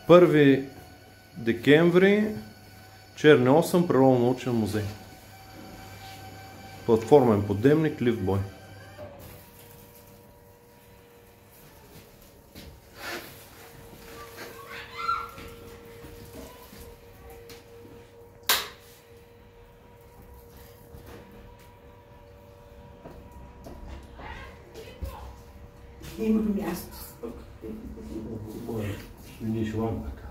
1 декември, Черни 8, Природно-научен музей. Платформен подемник, лифтбой. Има място. Смениш лампата.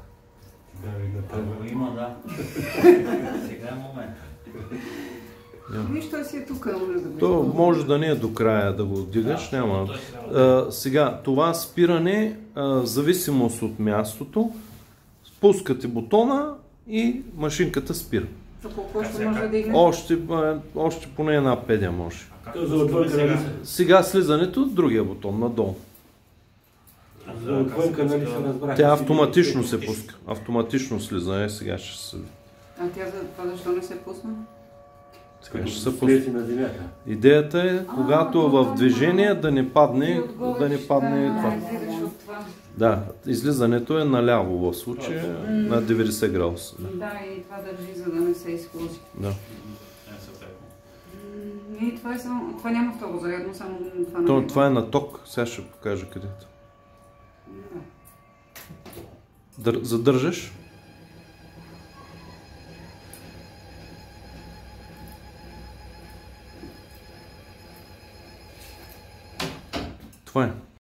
Ако има, да. Сега е момент. Виж, той си е тук. То може да не е до края да го дигаш, няма. Сега, това спиране, зависимост от мястото, спускате бутона и машинката спира. За колко още може да дигне? Още поне една педя може. За отвънка, нали? Сега слизането, другия бутон, надолу. За отвънка, нали се разбрах? Тя автоматично се пуска. Автоматично слизане, сега ще се... А тя за това защо не се пусна? Сега ще се пуска. Слети на земята. Идеята е, когато е в движение, да не падне това. Да, излизането е наляво в случая, на 90 градуса. Да, и това държи, за да не се изхложи. Да. И това е само... Това няма второ зарядно, само това. Това е на ток, сега ще покажа където. Задържаш. Това е.